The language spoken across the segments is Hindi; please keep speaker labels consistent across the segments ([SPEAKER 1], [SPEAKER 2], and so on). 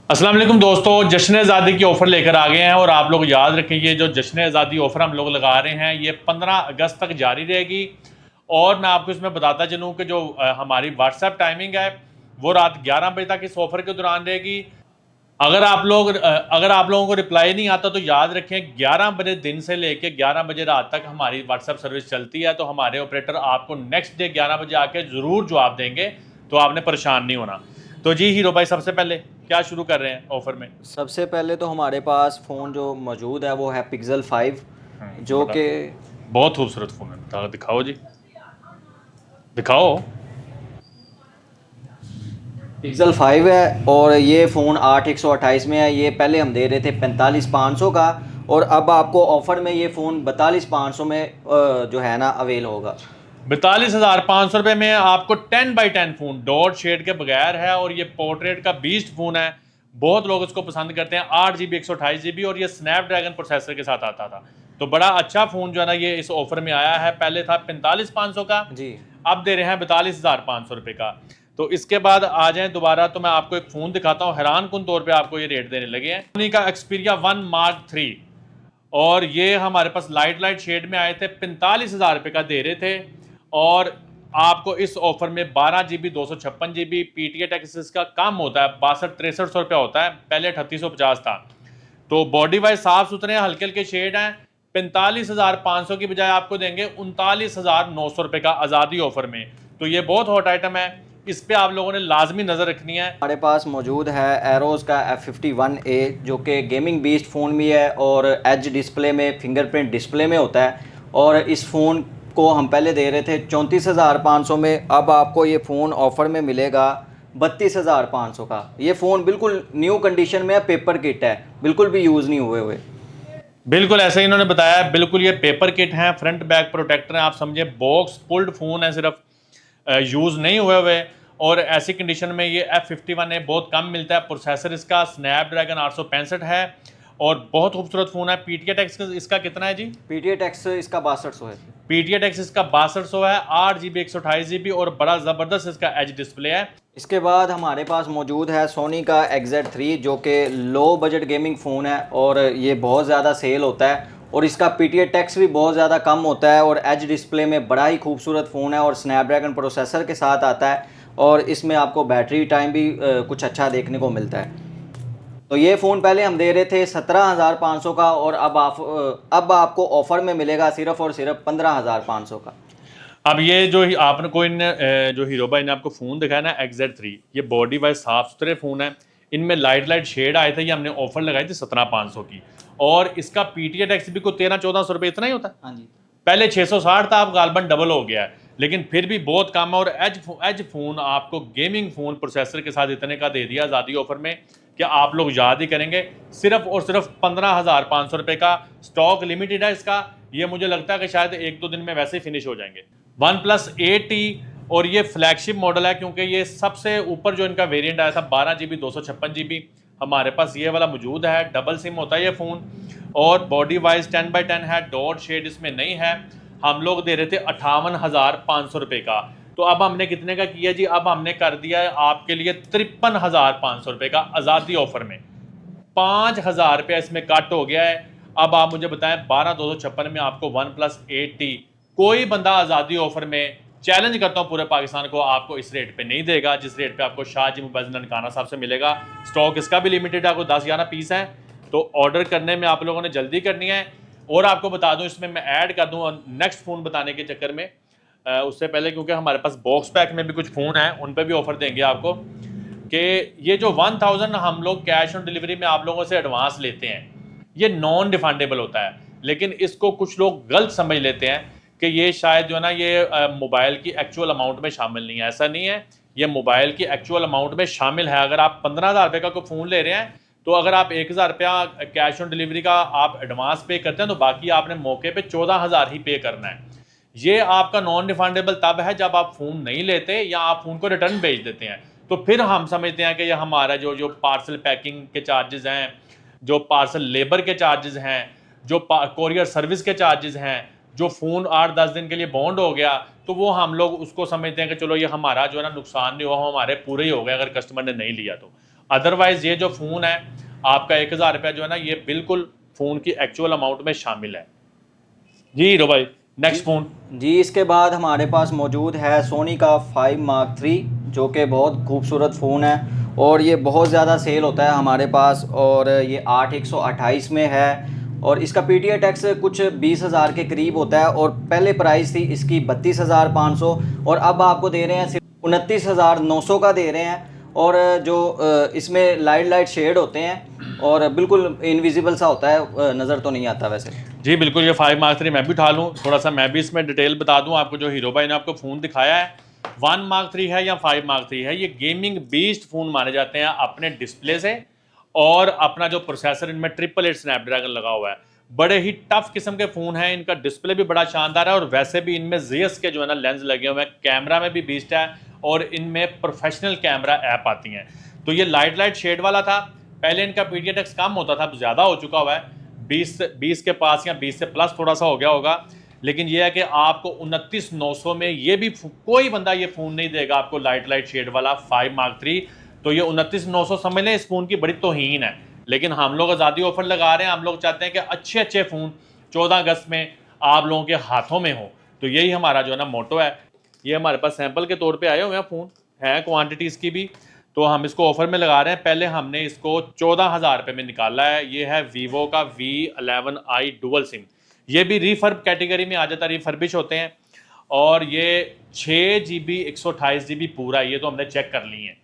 [SPEAKER 1] अस्सलाम वालेकुम दोस्तों, जश्न आज़ादी की ऑफ़र लेकर आ गए हैं और आप लोग याद रखें ये जो जश्न आज़ादी ऑफ़र हम लोग लगा रहे हैं ये 15 अगस्त तक जारी रहेगी। और मैं आपको इसमें बताता चलूँ कि जो हमारी व्हाट्सएप टाइमिंग है वो रात 11 बजे तक इस ऑफ़र के दौरान रहेगी। अगर आप लोगों को रिप्लाई नहीं आता तो याद रखें 11 बजे दिन से लेके 11 बजे रात तक हमारी व्हाट्सएप सर्विस चलती है, तो हमारे ऑपरेटर आपको नेक्स्ट डे 11 बजे आके ज़रूर जवाब देंगे, तो आपने परेशान नहीं होना। तो जी हीरो भाई, सबसे पहले क्या शुरू कर रहे हैं ऑफर में?
[SPEAKER 2] सबसे पहले तो हमारे पास फ़ोन जो मौजूद है वो है पिक्सल 5 जो
[SPEAKER 1] बड़ा
[SPEAKER 2] कि
[SPEAKER 1] बहुत खूबसूरत फ़ोन है, दिखाओ जी, दिखाओ।
[SPEAKER 2] पिक्सल 5 है और ये फ़ोन 8 128 में है। ये पहले हम दे रहे थे 45 500 का और अब आपको ऑफ़र में ये फ़ोन 42 500 में जो है ना अवेल होगा।
[SPEAKER 1] 42,500 रुपये में आपको 10x10 फ़ोन डॉट शेड के बगैर है और ये पोर्ट्रेट का बीस्ट फ़ोन है। बहुत लोग इसको पसंद करते हैं। 8 GB 128 GB और ये स्नैपड्रैगन प्रोसेसर के साथ आता था, तो बड़ा अच्छा फ़ोन जो है ना ये इस ऑफ़र में आया है। पहले था 45,500 का,
[SPEAKER 2] जी
[SPEAKER 1] अब दे रहे हैं 42,500 रुपये का। तो इसके बाद आ जाएं दोबारा, तो मैं आपको एक फ़ोन दिखाता हूँ। हैरान कुन तौर पे आपको ये रेट देने लगे हैं। सोनी का एक्सपीरिया 1 मार्क 3 और ये हमारे पास लाइट शेड में आए थे, 45,000 रुपये का दे रहे थे। और आपको इस ऑफर में 12 GB 256 GB PTA टैक्स इसका कम होता है, 62-6300 रुपया होता है, पहले 3850 था। तो बॉडी वाइज साफ सुथरे हैं, हल्के हल्के शेड हैं। 45,500 की बजाय आपको देंगे 39,900 रुपये का आज़ादी ऑफर में। तो ये बहुत हॉट आइटम है, इस पे आप लोगों ने लाजमी नज़र रखनी है।
[SPEAKER 2] हमारे पास मौजूद है एरोज़ का F51A जो कि गेमिंग बीस्ट फ़ोन भी है और एज डिस्प्ले में फिंगरप्रिंट डिस्प्ले में होता है। और इस फ़ोन को हम पहले दे रहे थे 34,500 में, अब आपको ये फ़ोन ऑफ़र में मिलेगा 32,500 का। ये फ़ोन बिल्कुल न्यू कंडीशन में है, पेपर किट है, बिल्कुल भी यूज़ नहीं हुए हुए।
[SPEAKER 1] बिल्कुल ऐसे ही इन्होंने बताया है, बिल्कुल ये पेपर किट हैं, फ्रंट बैक प्रोटेक्टर हैं, आप समझे बॉक्स पुल्ड फ़ोन है, सिर्फ यूज़ नहीं हुए हुए। और ऐसी कंडीशन में ये F51A बहुत कम मिलता है। प्रोसेसर इसका स्नैपड्रैगन 865 है और बहुत खूबसूरत फ़ोन है। PTA टैक्स इसका कितना है जी?
[SPEAKER 2] PTA टैक्स इसका 6200 है।
[SPEAKER 1] PTA टैक्स इसका 6200 है। 8 GB 128 GB और बड़ा ज़बरदस्त इसका एच डिस्प्ले है।
[SPEAKER 2] इसके बाद हमारे पास मौजूद है सोनी का XZ3 जो कि लो बजट गेमिंग फ़ोन है और ये बहुत ज़्यादा सेल होता है और इसका PTA टैक्स भी बहुत ज़्यादा कम होता है और एज डिस्प्ले में बड़ा ही खूबसूरत फ़ोन है और स्नैपड्रैगन प्रोसेसर के साथ आता है और इसमें आपको बैटरी टाइम भी कुछ अच्छा देखने को मिलता है। तो ये फ़ोन पहले हम दे रहे थे 17,500 का और अब आपको ऑफ़र में मिलेगा सिर्फ़ और सिर्फ 15,500 का।
[SPEAKER 1] अब ये जो आपने कोई जो हीरो भाई ने आपको फ़ोन दिखाया ना XZ3, ये बॉडी वाइज साफ सुथरे फ़ोन है। इनमें लाइट शेड आए थे, ये हमने ऑफर लगाई थी 17,500 की। और इसका PTA टैक्स भी कोई 13-1400 रुपये इतना ही होता है।
[SPEAKER 2] हाँ जी।
[SPEAKER 1] पहले 660 था, अब गालबन डबल हो गया है, लेकिन फिर भी बहुत कम है। और एज फ़ोन आपको गेमिंग फ़ोन प्रोसेसर के साथ इतने का दे दिया आज़ादी ऑफर में कि आप लोग याद ही करेंगे। सिर्फ और सिर्फ 15,500 रुपये का स्टॉक लिमिटेड है इसका। ये मुझे लगता है कि शायद 1-2 दिन में वैसे ही फिनिश हो जाएंगे। OnePlus 8T और ये फ्लैगशिप मॉडल है, क्योंकि ये सबसे ऊपर जो इनका वेरिएंट आया था 12 GB 256 GB, हमारे पास ये वाला मौजूद है। डबल सिम होता है ये फ़ोन और बॉडी वाइज 10x10 है, डॉट शेड इसमें नहीं है। हम लोग दे रहे थे 58,500 रुपये का, तो अब हमने कितने का किया जी? अब हमने कर दिया है आपके लिए 53,500 रुपये का आज़ादी ऑफर में। 5,000 रुपया इसमें कट हो गया है। अब आप मुझे बताएं, 12,256 में आपको OnePlus 8T कोई बंदा आज़ादी ऑफर में, चैलेंज करता हूँ पूरे पाकिस्तान को, आपको इस रेट पे नहीं देगा जिस रेट पे आपको शाहजी मोबाइल ननकाना साहब से मिलेगा। स्टॉक इसका भी लिमिटेड है, आपको 10-11 पीस हैं, तो ऑर्डर करने में आप लोगों ने जल्दी करनी है। और आपको बता दूं, इसमें मैं ऐड कर दूं नेक्स्ट फ़ोन बताने के चक्कर में, उससे पहले, क्योंकि हमारे पास बॉक्स पैक में भी कुछ फ़ोन हैं, उन पर भी ऑफर देंगे आपको कि ये जो 1000 हम लोग कैश ऑन डिलीवरी में आप लोगों से एडवांस लेते हैं, ये नॉन रिफंडेबल होता है। लेकिन इसको कुछ लोग गलत समझ लेते हैं कि ये शायद जो है ना ये मोबाइल की एक्चुअल अमाउंट में शामिल नहीं है। ऐसा नहीं है, ये मोबाइल की एक्चुअल अमाउंट में शामिल है। अगर आप 15,000 रुपये का कोई फ़ोन ले रहे हैं, तो अगर आप 1,000 रुपया कैश ऑन डिलीवरी का आप एडवांस पे करते हैं, तो बाकी आपने मौके पे 14,000 ही पे करना है। ये आपका नॉन रिफंडेबल तब है जब आप फ़ोन नहीं लेते या आप फ़ोन को रिटर्न भेज देते हैं, तो फिर हम समझते हैं कि ये हमारा जो जो पार्सल पैकिंग के चार्जेस हैं, जो पार्सल लेबर के चार्जेस हैं, जो कोरियर सर्विस के चार्जेस हैं, जो फ़ोन 8-10 दिन के लिए बॉन्ड हो गया, तो वो हम लोग उसको समझते हैं कि चलो ये हमारा जो है ना नुकसान नहीं हुआ, हमारे पूरे ही हो गए अगर कस्टमर ने नहीं लिया तो। अदरवाइज ये जो फ़ोन है आपका 1000 रुपया जो है ना, ये बिल्कुल फ़ोन की एक्चुअल अमाउंट में शामिल है। जी हीरो भाई,
[SPEAKER 2] जी
[SPEAKER 1] नेक्स्ट फ़ोन।
[SPEAKER 2] जी, इसके बाद हमारे पास मौजूद है सोनी का 5 Mark III, जो कि बहुत खूबसूरत फ़ोन है और ये बहुत ज़्यादा सेल होता है हमारे पास, और ये 8128 में है और इसका PTA टैक्स कुछ 20,000 के करीब होता है, और पहले प्राइस थी इसकी 32,500 और अब आपको दे रहे हैं सिर्फ 29,900 का दे रहे हैं। और जो इसमें लाइट शेड होते हैं और बिल्कुल इनविजिबल सा होता है, नज़र तो नहीं आता वैसे।
[SPEAKER 1] जी बिल्कुल, ये 5 Mark III मैं भी उठा लूँ, थोड़ा सा मैं भी इसमें डिटेल बता दूँ आपको। जो हीरो भाई ने आपको फ़ोन दिखाया है 1 Mark III है या 5 Mark III है, ये गेमिंग बीस्ट फ़ोन माने जाते हैं अपने डिस्प्ले से, और अपना जो प्रोसेसर इनमें 888 स्नैपड्रैगन लगा हुआ है। बड़े ही टफ किस्म के फ़ोन हैं, इनका डिस्प्ले भी बड़ा शानदार है और वैसे भी इनमें ZS के जो है ना लेंस लगे हुए हैं, कैमरा में भी बीस्ट है और इनमें प्रोफेशनल कैमरा ऐप आती हैं। तो ये लाइट शेड वाला था, पहले इनका PTA टैक्स कम होता था, अब ज़्यादा हो चुका हुआ है, 20 के पास या 20 से प्लस थोड़ा सा हो गया होगा। लेकिन ये है कि आपको 29,900 में ये भी कोई बंदा ये फ़ोन नहीं देगा आपको लाइट शेड वाला 5 Mark III। तो ये 29,900 समझ लें इस फ़ोन की बड़ी तौहीन है। लेकिन हम लोग आज़ादी ऑफर लगा रहे हैं, हम लोग चाहते हैं कि अच्छे फ़ोन 14 अगस्त में आप लोगों के हाथों में हो। तो यही हमारा जो है ना मोटो है। ये हमारे पास सैंपल के तौर पे आए हुए हैं फ़ोन, हैं क्वांटिटी इसकी भी, तो हम इसको ऑफर में लगा रहे हैं। पहले हमने इसको 14,000 रुपये में निकाला है। ये है वीवो का V11i डुअल सिम, ये भी रिफर्ब कैटेगरी में आ जाता है, रिफर्बिश होते हैं। और ये 6GB 128GB पूरा है, ये तो हमने चेक कर ली है,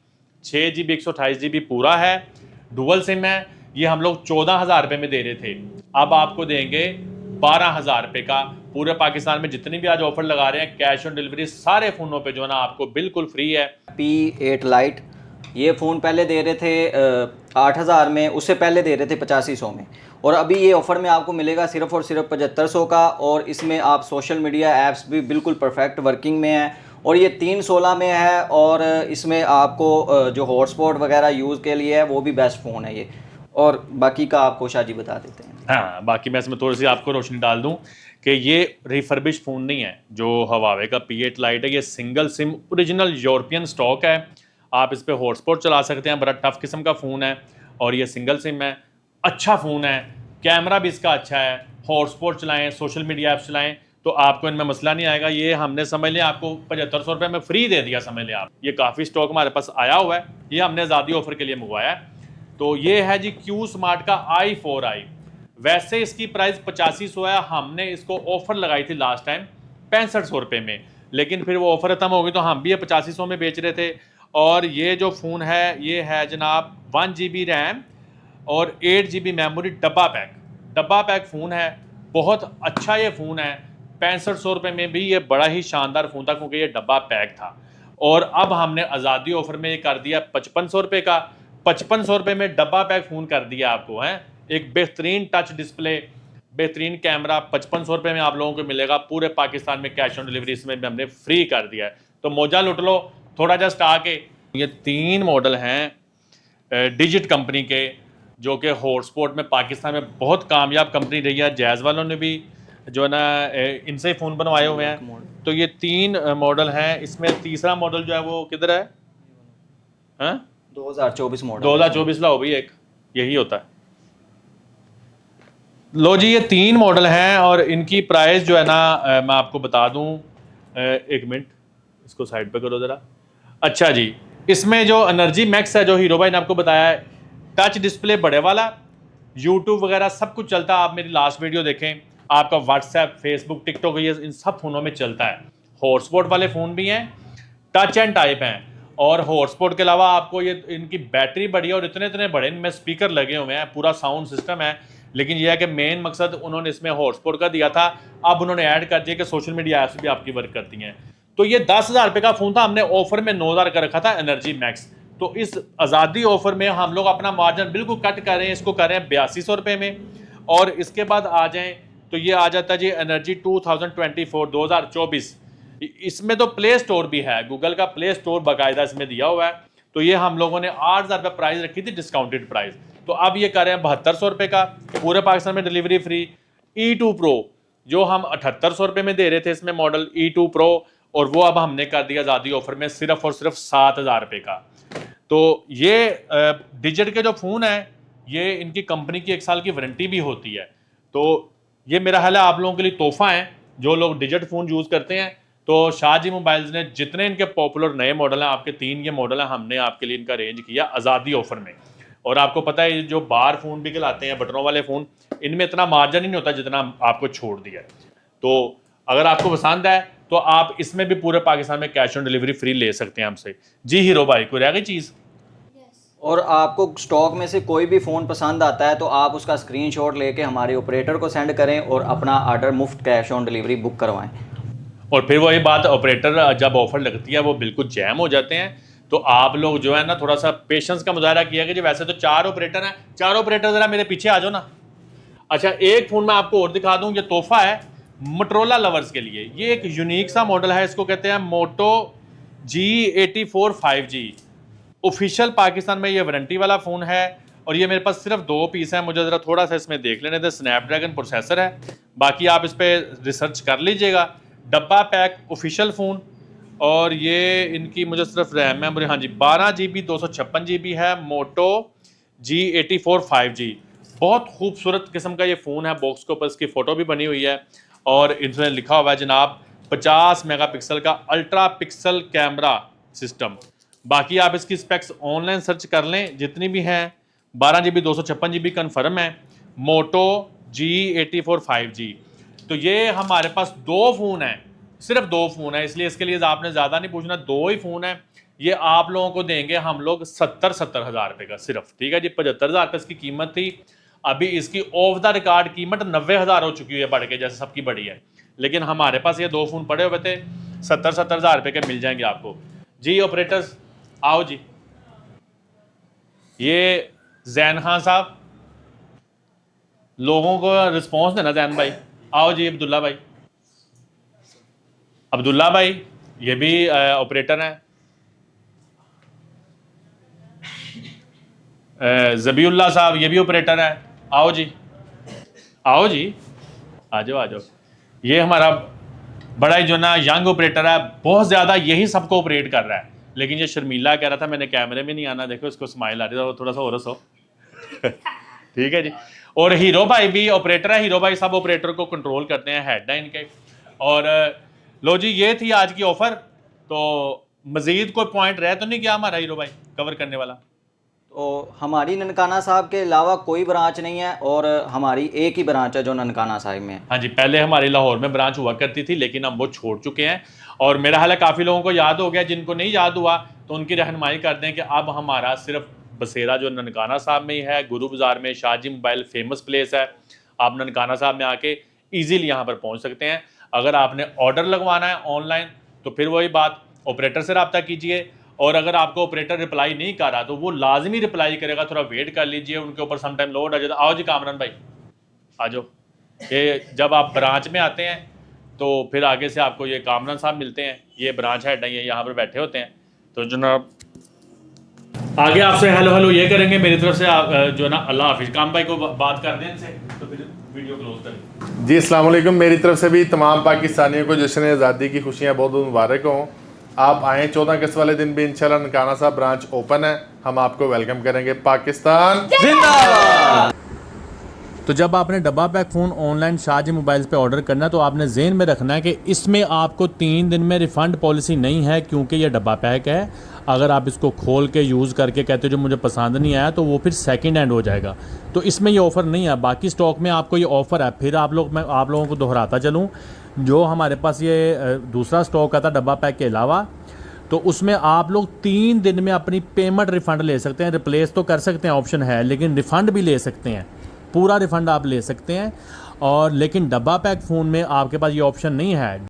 [SPEAKER 1] 6GB 128GB पूरा है, डुअल सिम है। ये हम लोग 14,000 रुपये में दे रहे थे, अब आपको देंगे 12,000 रुपये का। पूरे पाकिस्तान में जितनी भी आज ऑफर लगा रहे हैं, कैश ऑन डिलीवरी सारे फ़ोनों पे जो है ना आपको बिल्कुल फ्री है।
[SPEAKER 2] P8 Lite, ये फ़ोन पहले दे रहे थे 8,000 में, उससे पहले दे रहे थे 8500 में, और अभी ये ऑफ़र में आपको मिलेगा सिर्फ और सिर्फ 7500 का। और इसमें आप सोशल मीडिया ऐप्स भी बिल्कुल परफेक्ट वर्किंग में है, और ये 316 में है, और इसमें आपको जो हॉटस्पॉट वगैरह यूज़ के लिए है वो भी बेस्ट फ़ोन है ये। और बाकी का आपको शाजी बता देते हैं।
[SPEAKER 1] हाँ, बाकी मैं इसमें थोड़ी सी आपको रोशनी डाल दूं कि ये रिफर्बिश फ़ोन नहीं है जो हवावे का P8 Lite है, ये single SIM original European stock है। आप इस पर हॉटस्पॉट चला सकते हैं, बड़ा टफ किस्म का फ़ोन है और ये सिंगल सिम है, अच्छा फ़ोन है, कैमरा भी इसका अच्छा है, हॉटस्पॉट चलाएँ, सोशल मीडिया ऐप्स चलाएँ तो आपको इनमें मसला नहीं आएगा। ये हमने समझ लिया आपको 7500 रुपये में फ्री दे दिया, समझ लें आप। ये काफ़ी स्टॉक हमारे पास आया हुआ है, ये हमने आज़ादी ऑफर के लिए मंगवाया है। तो ये है जी Q Smart का i4i, वैसे इसकी प्राइस 8500 है, हमने इसको ऑफर लगाई थी लास्ट टाइम 6500 रुपये में, लेकिन फिर वो ऑफर खत्म हो गई तो हम भी ये 8500 में बेच रहे थे। और ये जो फ़ोन है ये है जनाब 1GB रैम और 8GB मेमोरी, डब्बा पैक फ़ोन है, बहुत अच्छा ये फ़ोन है। 6500 रुपये में भी ये बड़ा ही शानदार फ़ोन था क्योंकि ये डब्बा पैक था। और अब हमने आज़ादी ऑफर में ये कर दिया 5500 रुपये का, 5500 रुपये में डब्बा पैक फ़ोन कर दिया आपको है। एक बेहतरीन टच डिस्प्ले, बेहतरीन कैमरा 5500 रुपये में आप लोगों को मिलेगा। पूरे पाकिस्तान में कैश ऑन डिलीवरी इसमें भी हमने फ्री कर दिया है, तो मौजा लुट लो थोड़ा जस्ट आके। ये 3 मॉडल हैं डिजिट कंपनी के, जो कि हॉटस्पॉट में पाकिस्तान में बहुत कामयाब कंपनी रही है। जैज़ वालों ने भी जो है ना इनसे ही फ़ोन बनवाए हुए हैं। तो ये 3 मॉडल हैं, इसमें तीसरा मॉडल जो है वो किधर है? हाँ
[SPEAKER 2] 2024 मॉडल,
[SPEAKER 1] 2024 ला हो भाई, एक यही होता है। लो जी, ये 3 मॉडल हैं और इनकी प्राइस जो है ना मैं आपको बता दूं, एक मिनट इसको साइड पे करो ज़रा। अच्छा जी, इसमें जो एनर्जी मैक्स है, जो हीरो भाई ने आपको बताया है, टच डिस्प्ले बड़े वाला, यूट्यूब वगैरह सब कुछ चलता है। आप मेरी लास्ट वीडियो देखें, आपका व्हाट्सएप, फेसबुक, टिकटॉक, ये इन सब फ़ोनों में चलता है। हॉटस्पॉट वाले फ़ोन भी हैं, टच एंड टाइप हैं, और हॉटस्पॉट के अलावा आपको ये इनकी बैटरी बड़ी है और इतने बड़े इनमें स्पीकर लगे हुए हैं, पूरा साउंड सिस्टम है। लेकिन यह है कि मेन मकसद उन्होंने इसमें हॉटस्पॉट का दिया था, अब उन्होंने ऐड कर दिया कि सोशल मीडिया ऐप्स भी आपकी वर्क करती हैं। तो ये 10,000 रुपये का फ़ोन था, हमने ऑफर में 9,000 का रखा था एनर्जी मैक्स। तो इस आज़ादी ऑफर में हम लोग अपना मार्जिन बिल्कुल कट कर रहे हैं, इसको कर रहे हैं 8200 रुपये में। और इसके बाद आ जाएँ तो ये आ जाता है जी एनर्जी 2024 इसमें तो प्ले स्टोर भी है, गूगल का प्ले स्टोर बाकायदा इसमें दिया हुआ है। तो ये हम लोगों ने 8,000 रुपये प्राइस रखी थी, डिस्काउंटेड प्राइस, तो अब ये कर रहे हैं 7200 रुपये का, पूरे पाकिस्तान में डिलीवरी फ्री। E2 Pro जो हम 7800 रुपये में दे रहे थे इसमें मॉडल E2 Pro, और वो अब हमने कर दिया आज़ादी ऑफर में सिर्फ और सिर्फ 7,000 रुपये का। तो ये डिजिट के जो फ़ोन हैं ये इनकी कंपनी की 1 साल की वारंटी भी होती है। तो ये मेरा ख्याल है आप लोगों के लिए तोहफ़ा है जो लोग डिजिट फ़ोन यूज़ करते हैं। तो शाहजी मोबाइल्स ने जितने इनके पॉपुलर नए मॉडल हैं, आपके 3 ये मॉडल हैं, हमने आपके लिए इनका रेंज किया आज़ादी ऑफर में। और आपको पता है जो बार फ़ोन भी कहलाते हैं बटनों वाले फ़ोन, इनमें इतना मार्जिन ही नहीं होता जितना आपको छोड़ दिया है। तो अगर आपको पसंद है तो आप इसमें भी पूरे पाकिस्तान में कैश ऑन डिलीवरी फ्री ले सकते हैं हमसे। जी हीरो भाई, कोई रह गई चीज़?
[SPEAKER 2] और आपको स्टॉक में से कोई भी फ़ोन पसंद आता है तो आप उसका स्क्रीनशॉट लेके हमारे ऑपरेटर को सेंड करें और अपना ऑर्डर मुफ्त कैश ऑन डिलीवरी बुक करवाएं।
[SPEAKER 1] और फिर वही बात, ऑपरेटर जब ऑफर लगती है वो बिल्कुल जैम हो जाते हैं। तो आप लोग जो है ना थोड़ा सा पेशेंस का मुजाहरा किया कि जो वैसे तो 4 ऑपरेटर हैं, 4 ऑपरेटर ज़रा मेरे पीछे आ जाओ ना। अच्छा, एक फ़ोन मैं आपको और दिखा दूँ, ये तोहफा है मोटरोला लवर्स के लिए। ये एक यूनिक सा मॉडल है, इसको कहते हैं मोटो G84 5G। ऑफिशियल पाकिस्तान में ये वारंटी वाला फ़ोन है और ये मेरे पास सिर्फ 2 पीस हैं। मुझे ज़रा थोड़ा सा इसमें देख लेने दें। स्नैपड्रैगन प्रोसेसर है, बाकी आप इस पर रिसर्च कर लीजिएगा। डब्बा पैक ऑफिशियल फ़ोन, और ये इनकी मुझे सिर्फ रैम मेमोरी, हाँ जी 12 GB 256 GB है। मोटो G84 5G, बहुत खूबसूरत किस्म का ये फ़ोन है। बॉक्स के ऊपर इसकी फ़ोटो भी बनी हुई है और इसमें लिखा हुआ है जनाब 50 मेगापिक्सल का अल्ट्रा पिक्सल कैमरा सिस्टम। बाकी आप इसकी स्पेक्स ऑनलाइन सर्च कर लें, जितनी भी हैं 12 GB 256 GB कन्फर्म है। मोटो G84 5G। तो ये हमारे पास 2 फ़ोन हैं, सिर्फ 2 फ़ोन है, इसलिए इसके लिए आपने ज़्यादा नहीं पूछना, 2 ही फ़ोन है। ये आप लोगों को देंगे हम लोग 70 हज़ार रुपये का सिर्फ, ठीक है जी। 75 हज़ार रुपये इसकी कीमत थी, अभी इसकी ऑफ द रिकॉर्ड कीमत 90 हज़ार हो चुकी है बढ़ के, जैसे सबकी बढ़ी है। लेकिन हमारे पास ये 2 फ़ोन पड़े हुए थे, 70 हज़ार रुपये के मिल जाएंगे आपको जी। ऑपरेटर्स आओ जी, ये जैन खान साहब, लोगों को रिस्पॉन्स देना। जैन भाई आओ जी। अब्दुल्ला भाई, अब्दुल्ला भाई ये भी ऑपरेटर हैं। ज़बीउल्लाह साहब ये भी ऑपरेटर है। आओ जी, आओ जी, आ जाओ आ जाओ। ये हमारा बड़ा ही जो ना यंग ऑपरेटर है, बहुत ज़्यादा यही सबको ऑपरेट कर रहा है। लेकिन ये शर्मीला कह रहा था मैंने कैमरे में नहीं आना, देखो इसको स्माइल आ रही है, थोड़ा सा और हंसो। ठीक है जी। और हीरो भाई भी ऑपरेटर है। हीरो भाई सब ऑपरेटर को कंट्रोल करते हैं, हेड है इनके। और लो जी, ये थी आज की ऑफर। तो मजीद कोई पॉइंट रह तो नहीं गया हमारा हीरो भाई कवर करने वाला?
[SPEAKER 2] तो हमारी ननकाना साहब के अलावा कोई ब्रांच नहीं है और हमारी एक ही ब्रांच है जो ननकाना साहिब में है।
[SPEAKER 1] हाँ जी, पहले हमारी लाहौर में ब्रांच हुआ करती थी लेकिन हम वो छोड़ चुके हैं। और मेरा हाल है काफ़ी लोगों को याद हो गया, जिनको नहीं याद हुआ तो उनकी रहनुमाई कर दें कि अब हमारा सिर्फ बसेरा जो ननकाना साहब में ही है, गुरु बाज़ार में शाहजी मोबाइल फेमस प्लेस है। आप ननकाना साहब में आके ईजीली यहाँ पर पहुँच सकते हैं। अगर आपने ऑर्डर लगवाना है ऑनलाइन तो फिर वही बात, ऑपरेटर से रब्ता कीजिए। और अगर आपको ऑपरेटर रिप्लाई नहीं कर रहा तो वो लाजमी रिप्लाई करेगा, थोड़ा वेट कर लीजिए, उनके ऊपर सम टाइम लोड आ जाता। आओ जी कामरान भाई आ जाओ। ये जब आप ब्रांच में आते हैं तो फिर आगे से आपको ये कामरान साहब मिलते हैं, ये ब्रांच हेड है, ये यहाँ पर बैठे होते हैं। तो जनाब आगे आपसे हेलो हेलो ये करेंगे मेरी तरफ से, आप जो है ना अल्लाह हाफिज़। काम भाई को बात कर दें इनसे तो फिर वीडियो क्लोज करें।
[SPEAKER 3] जी अस्सलाम वालेकुम, मेरी तरफ से भी तमाम पाकिस्तानियों को जश्न आज़ादी की खुशियाँ बहुत बहुत मुबारक हों। आप आएँ 14 अगस्त वाले दिन भी इंशाल्लाह ननकाना साहब ब्रांच ओपन है, हम आपको वेलकम करेंगे। पाकिस्तान
[SPEAKER 2] जिंदाबाद।
[SPEAKER 1] तो जब आपने डब्बा pack phone online Shahji mobiles पे ऑर्डर करना है तो आपने जेहन में रखना है कि इसमें आपको 3 दिन में रिफ़ंड पॉलिसी नहीं है, क्योंकि ये डब्बा पैक है। अगर आप इसको खोल के यूज़ करके कहते हो जो मुझे पसंद नहीं आया तो वो फिर सेकंड हैंड हो जाएगा। तो इसमें ये ऑफ़र नहीं है। बाकी स्टॉक में आपको ये ऑफ़र है। फिर मैं आप लोगों को दोहराता चलूँ, जो हमारे पास ये दूसरा स्टॉक आता डब्बा पैक के अलावा, तो उसमें आप लोग 3 दिन में अपनी पेमेंट रिफ़ंड ले सकते हैं। रिप्लेस तो कर सकते हैं, ऑप्शन है, लेकिन रिफ़ंड भी ले सकते हैं, पूरा रिफ़ंड आप ले सकते हैं। और लेकिन डब्बा पैक फ़ोन में आपके पास ये ऑप्शन नहीं है।